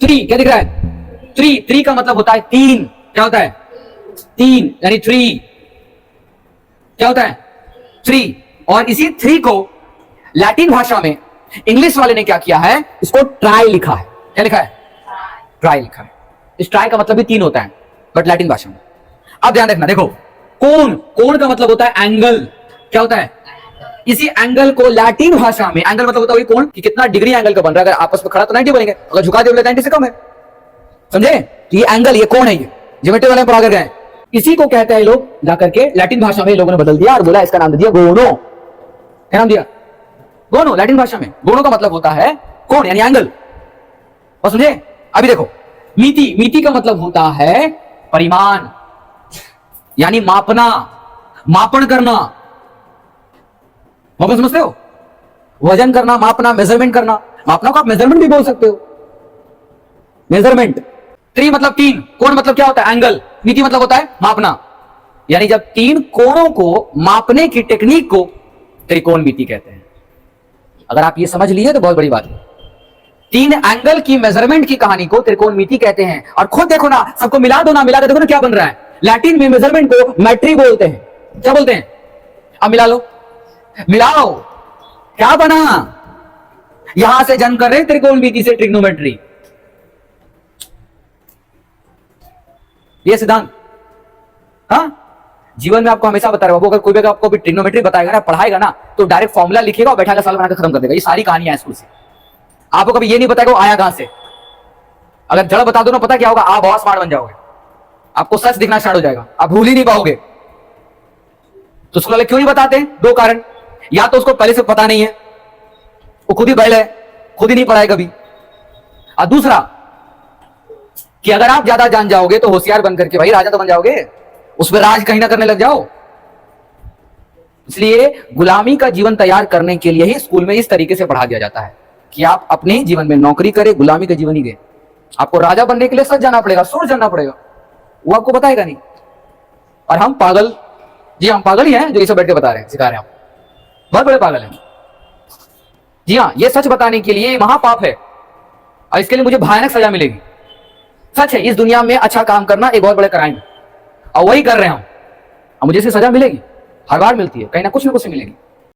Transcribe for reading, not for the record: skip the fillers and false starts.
Three क्या दिख रहा है? थ्री, थ्री का मतलब होता है तीन। क्या होता है? तीन, यानी थ्री। क्या होता है? थ्री। और इसी थ्री को लैटिन भाषा में इंग्लिश वाले ने क्या किया है, इसको ट्राई लिखा है। क्या लिखा है? ट्राई लिखा है। इस ट्राई का मतलब भी तीन होता है बट लैटिन भाषा में। अब ध्यान रखना, देखो कोण, कोण का मतलब होता है एंगल। क्या होता है? इसी एंगल को लैटिन भाषा में, एंगल मतलब होता है कोण कि कितना डिग्री एंगल का बन रहा है। अगर आपस में खड़ा तो 90 बनेंगे, अगर झुका दे 90 से कम है। समझे? तो ये एंगल, ये कोण है, ये ज्योमेट्री वाले पढ़ा कर गए। इसी को कहते हैं लोग जाकर के लैटिन भाषा में लोगों ने बदल दिया और बोला, इसका नाम दे दिया गोनो। क्या नाम दिया? गोनो। लैटिन भाषा में गोनो का मतलब होता है कोण यानी एंगल। और समझे? अभी देखो मिति, मिति का मतलब होता है परिमाण यानी मापना, मापन करना। मापन समझते हो? वजन करना, मापना, मेजरमेंट करना। मापना को आप मेजरमेंट भी बोल सकते हो, मेजरमेंट। थ्री मतलब तीन, कोण मतलब क्या होता है? एंगल। मिति मतलब होता है मापना, यानी जब तीन कोणों को मापने की टेक्निक को त्रिकोण मिति कहते हैं। अगर आप ये समझ लिए तो बहुत बड़ी बात है। तीन एंगल की मेजरमेंट की कहानी को त्रिकोण मिति कहते हैं। और खुद देखो ना, सबको मिला दो ना, मिला के देखो ना क्या बन रहा है। लैटिन में मेजरमेंट को मैट्री बोलते हैं। क्या बोलते हैं? अब मिला लो, मिलाओ, क्या बना? यहां से जन्म कर रहे त्रिकोण मिति से ट्रिग्नोमेट्री। ये सिद्धांत हाँ जीवन में आपको हमेशा बता रहा हूं। अगर कोई भी आपको भी ट्रिग्नोमेट्री बताएगा ना, पढ़ाएगा ना, तो डायरेक्ट फॉर्मूला लिखेगा और बैठाकर साल बनाकर खत्म कर देगा। ये सारी कहानियां स्कूल से। आपको कभी ये नहीं बताएगा वो आया कहां से। अगर जड़ बता दो ना, पता क्या होगा? आप बहुत स्मार्ट बन जाओगे, आपको सच दिखना स्टार्ट हो जाएगा, आप भूल ही नहीं पाओगे। तो स्कूल वाले क्यों नहीं बताते? दो कारण। या तो उसको पहले से पता नहीं है, वो खुद ही बैल है, खुद ही नहीं पढ़ाए कभी। और दूसरा कि अगर आप ज्यादा जान जाओगे तो होशियार बन करके भाई राजा तो बन जाओगे, उसमें राज कहीं ना करने लग जाओ। इसलिए गुलामी का जीवन तैयार करने के लिए ही स्कूल में इस तरीके से पढ़ा दिया जाता है कि आप अपने जीवन में नौकरी करें, गुलामी का जीवन ही गए। आपको राजा बनने के लिए सच जाना पड़ेगा, सोच जानना पड़ेगा, वो आपको बताएगा नहीं। और हम पागल, जी हम पागल ही हैं जो ये सब बैठ के बता रहे हैं, सिखा रहे हैं। हम बहुत बड़े पागल हैं। जी हाँ, ये सच बताने के लिए महापाप है और इसके लिए मुझे भयानक सजा मिलेगी। सच है, इस दुनिया में अच्छा काम करना एक बहुत बड़े क्राइम है और वही कर रहे हैं हम। और मुझे इससे सजा मिलेगी, हर बार मिलती है, कहीं ना कुछ मिलेगी।